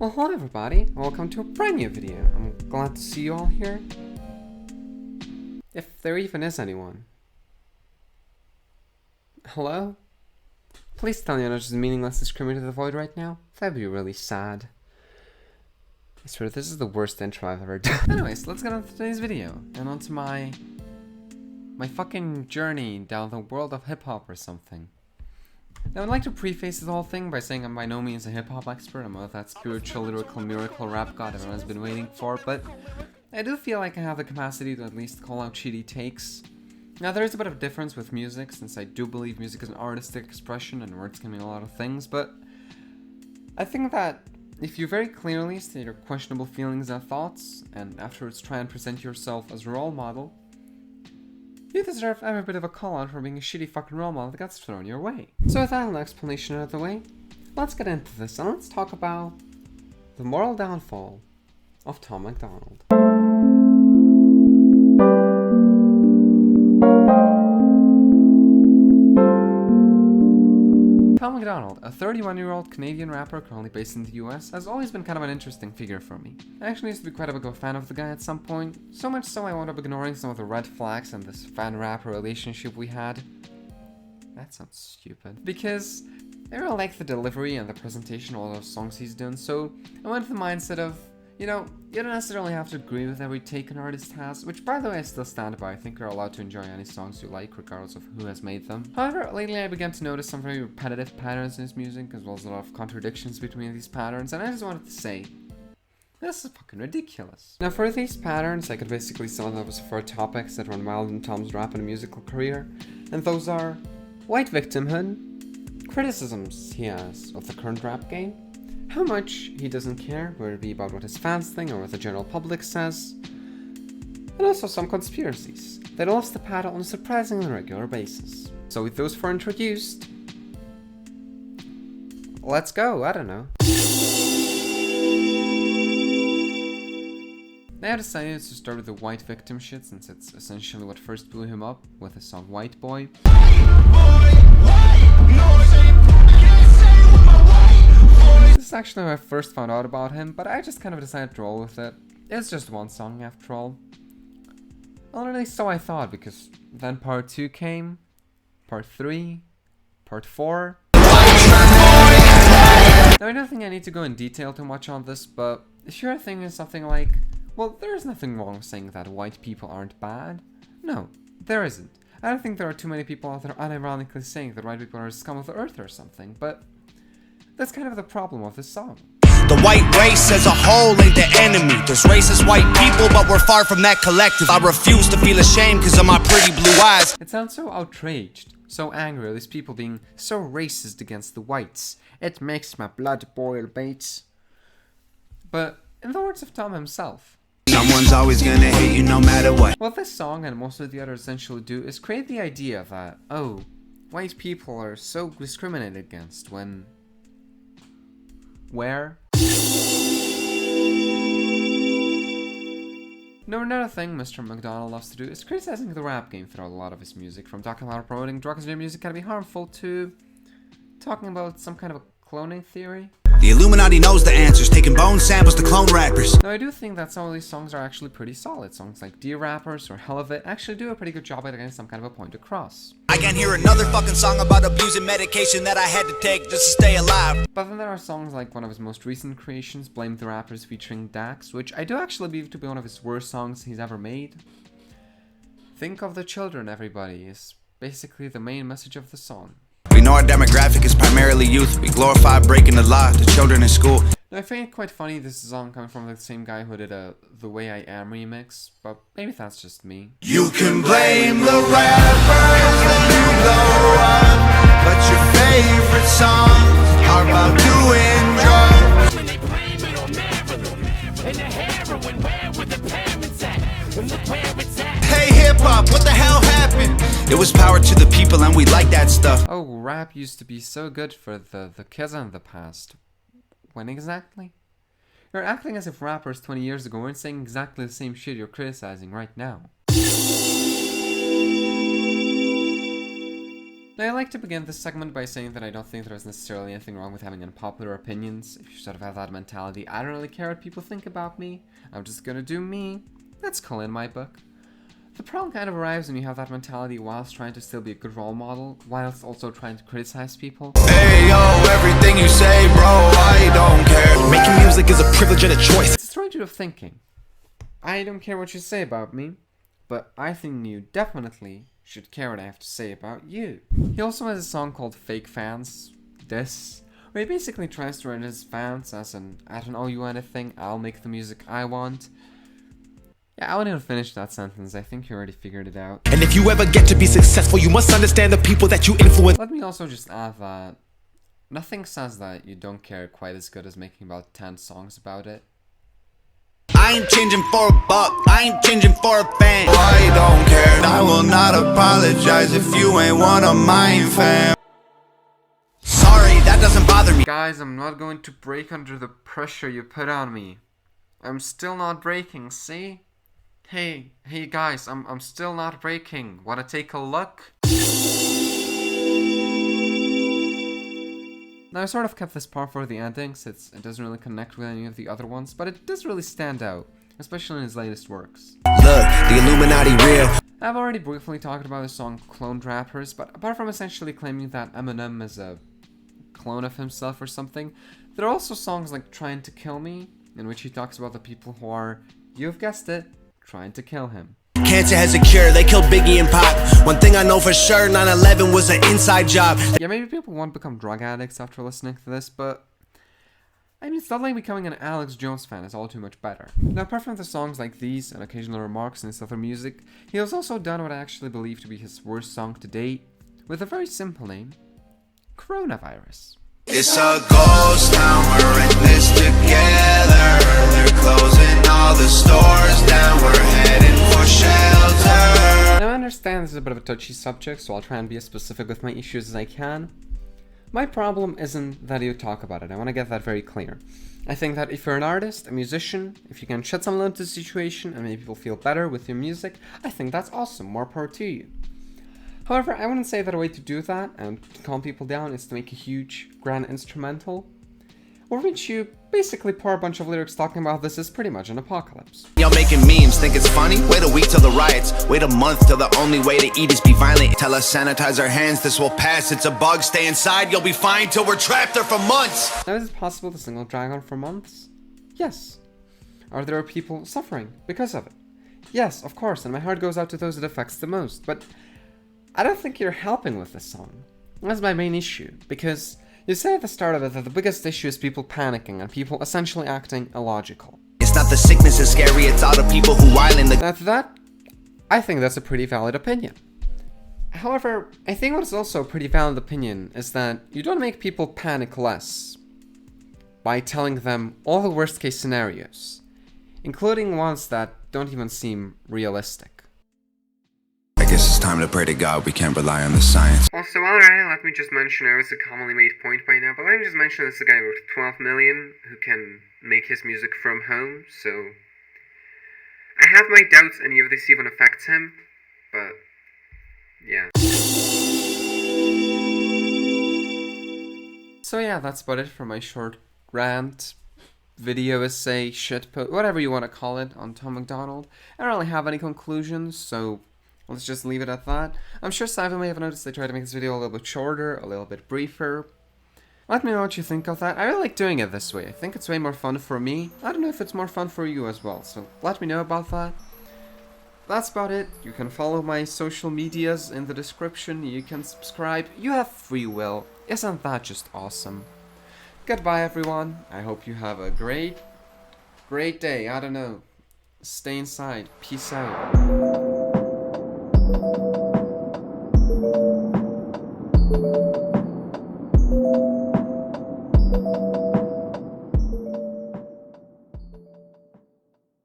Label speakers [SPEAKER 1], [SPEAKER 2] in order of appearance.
[SPEAKER 1] Well, hello everybody, welcome to a brand new video. I'm glad to see you all here. If there even is anyone. Hello? Please tell me I'm not just meaninglessly screaming to the void right now. That'd be really sad. I swear, this is the worst intro I've ever done. Anyways, let's get on to today's video, and onto my fucking journey down the world of hip-hop or something. Now, I'd like to preface this whole thing by saying I'm by no means a hip-hop expert. I'm not that spiritual, lyrical, miracle rap god everyone's been waiting for, but I do feel like I have the capacity to at least call out shitty takes. Now, there is a bit of a difference with music, since I do believe music is an artistic expression and words can mean a lot of things, but I think that if you very clearly state your questionable feelings and thoughts, and afterwards try and present yourself as a role model, you deserve every bit of a call out for being a shitty fucking role model that gets thrown your way. So with that little explanation out of the way, let's get into this and let's talk about the moral downfall of Tom MacDonald. Tom MacDonald, a 31-year-old Canadian rapper currently based in the US, has always been kind of an interesting figure for me. I actually used to be quite a big fan of the guy at some point, so much so I wound up ignoring some of the red flags in this fan-rapper relationship we had. That sounds stupid. Because I really like the delivery and the presentation of all those songs he's done, so I went with the mindset of, you know, you don't necessarily have to agree with every take an artist has, which by the way I still stand by. I think you're allowed to enjoy any songs you like, regardless of who has made them. However, lately I began to notice some very repetitive patterns in his music, as well as a lot of contradictions between these patterns, and I just wanted to say, this is fucking ridiculous. Now for these patterns, I could basically sum them up as 4 topics that run wild in Tom's rap and musical career, and those are white victimhood, criticisms he has of the current rap game, how much he doesn't care, whether it be about what his fans think or what the general public says, and also some conspiracies that he loves to paddle on a surprisingly regular basis. So with those 4 introduced, let's go, I don't know. Now I decided to start with the white victim shit, since it's essentially what first blew him up with his song White Boy. This is actually how I first found out about him, but I just kind of decided to roll with it. It's just one song after all. Well, at least so I thought, because then part 2 came, part 3, part 4. Now I don't think I need to go in detail too much on this, but if your thing is something like, well, there's nothing wrong with saying that white people aren't bad. No, there isn't. I don't think there are too many people out there unironically saying that white people are a scum of the earth or something, but that's kind of the problem of this song.
[SPEAKER 2] The white race as a whole ain't the enemy. There's racist white people, but we're far from that collective. I refuse to feel ashamed because of my pretty blue eyes.
[SPEAKER 1] It sounds so outraged, so angry at these people being so racist against the whites. It makes my blood boil, Bates. But in the words of Tom himself,
[SPEAKER 2] someone's always gonna hate you no matter what.
[SPEAKER 1] What this song and most of the others essentially do is create the idea that, oh, white people are so discriminated against when... Where? Now another thing Mr. MacDonald loves to do is criticizing the rap game throughout a lot of his music, from talking about promoting drugs and music can be harmful to talking about some kind of a cloning theory.
[SPEAKER 2] The Illuminati knows the answers, taking bone samples to clone rappers.
[SPEAKER 1] Now I do think that some of these songs are actually pretty solid. Songs like Dear Rappers or Hell of It actually do a pretty good job at getting some kind of a point across.
[SPEAKER 2] I can't hear another fucking song about abusing medication that I had to take just to stay alive.
[SPEAKER 1] But then there are songs like one of his most recent creations, Blame the Rappers featuring Dax, which I do actually believe to be one of his worst songs he's ever made. Think of the children, everybody, is basically the main message of the song.
[SPEAKER 2] We know our demographic is primarily youth. We glorify breaking the law to children in school.
[SPEAKER 1] Now, I find it quite funny this is song coming from the same guy who did a The Way I Am remix, but maybe that's just me.
[SPEAKER 2] You can blame the rappers that you blow up, but your favorite songs are about doing drugs.
[SPEAKER 3] When they blame it on Maryland, and the heroin, where were the parents at? And look where it's at.
[SPEAKER 2] Hey hip-hop, what the hell happened? It was power to the people and we like that stuff.
[SPEAKER 1] Oh, rap used to be so good for the kids in the past. When exactly? You're acting as if rappers 20 years ago weren't saying exactly the same shit you're criticizing right now. Now, I like to begin this segment by saying that I don't think there is necessarily anything wrong with having unpopular opinions. If you sort of have that mentality, I don't really care what people think about me, I'm just gonna do me, that's cool in my book. The problem kind of arrives when you have that mentality whilst trying to still be a good role model, whilst also trying to criticize people.
[SPEAKER 2] Hey yo, everything you say, bro, I don't care. Making music is a privilege and a choice.
[SPEAKER 1] It's a strange way of thinking. I don't care what you say about me, but I think you definitely should care what I have to say about you. He also has a song called Fake Fans, where he basically tries to run his fans as an I don't owe you anything, I'll make the music I want. Yeah, I wouldn't even finish that sentence, I think you already figured it out.
[SPEAKER 4] And if you ever get to be successful, you must understand the people that you influence.
[SPEAKER 1] Let me also just add that nothing says that you don't care quite as good as making about 10 songs about it.
[SPEAKER 2] I ain't changing for a buck, I ain't changing for a fan. I don't care, and I will not apologize if you ain't one of mine, fam. Sorry, that doesn't bother me.
[SPEAKER 1] Guys, I'm not going to break under the pressure you put on me. I'm still not breaking, see? Hey guys, I'm still not breaking. Wanna take a look? Now I sort of kept this part for the ending since it doesn't really connect with any of the other ones, but it does really stand out, especially in his latest works.
[SPEAKER 4] Look, the Illuminati real.
[SPEAKER 1] I've already briefly talked about the song Cloned Rappers, but apart from essentially claiming that Eminem is a clone of himself or something, there are also songs like Trying to Kill Me, in which he talks about the people who are, you've guessed it, trying to kill him.
[SPEAKER 4] Cancer has a cure, they killed Biggie and Pop. One thing I know for sure, 9/11 was an inside job.
[SPEAKER 1] Yeah, maybe people won't become drug addicts after listening to this, but I mean, it's not like becoming an Alex Jones fan is all too much better. Now, apart from the songs like these and occasional remarks in his other music, he has also done what I actually believe to be his worst song to date, with a very simple name, Coronavirus.
[SPEAKER 2] It's a ghost town, we're in this together. They're closing all the stores down, we're heading for shelter.
[SPEAKER 1] Now, I understand this is a bit of a touchy subject, so I'll try and be as specific with my issues as I can. My problem isn't that you talk about it, I want to get that very clear. I think that if you're an artist, a musician, if you can shed some light into the situation and make people feel better with your music, I think that's awesome, more power to you. However, I wouldn't say that a way to do that and to calm people down is to make a huge, grand instrumental, over which you basically pour a bunch of lyrics talking about this is pretty much an apocalypse.
[SPEAKER 4] Y'all making memes, think it's funny? Wait a week till the riots. Wait a month till the only way to eat is be violent. Tell us sanitize our hands, this will pass. It's a bug, stay inside, you'll be fine till we're trapped there for months.
[SPEAKER 1] Now, is it possible this thing will drag on for months? Yes. Are there people suffering because of it? Yes, of course, and my heart goes out to those it affects the most, but I don't think you're helping with this song. That's my main issue, because you said at the start of it that the biggest issue is people panicking and people essentially acting illogical.
[SPEAKER 4] It's not the sickness that's scary, it's all the people who while in the...
[SPEAKER 1] Now to that, I think that's a pretty valid opinion. However, I think what's also a pretty valid opinion is that you don't make people panic less by telling them all the worst case scenarios, including ones that don't even seem realistic.
[SPEAKER 2] I guess it's time to pray to God, we can't rely on the science.
[SPEAKER 1] Also, alright, let me just mention, I know it's a commonly made point by now, but let me just mention this is a guy worth 12 million who can make his music from home, so I have my doubts any of this even affects him, but yeah. So yeah, that's about it for my short rant, video essay, shitpost, whatever you want to call it, on Tom MacDonald. I don't really have any conclusions, so let's just leave it at that. I'm sure some of you may have noticed I tried to make this video a little bit shorter, a little bit briefer. Let me know what you think of that. I really like doing it this way. I think it's way more fun for me. I don't know if it's more fun for you as well, so let me know about that. That's about it. You can follow my social medias in the description. You can subscribe. You have free will. Isn't that just awesome? Goodbye, everyone. I hope you have a great day. I don't know. Stay inside. Peace out.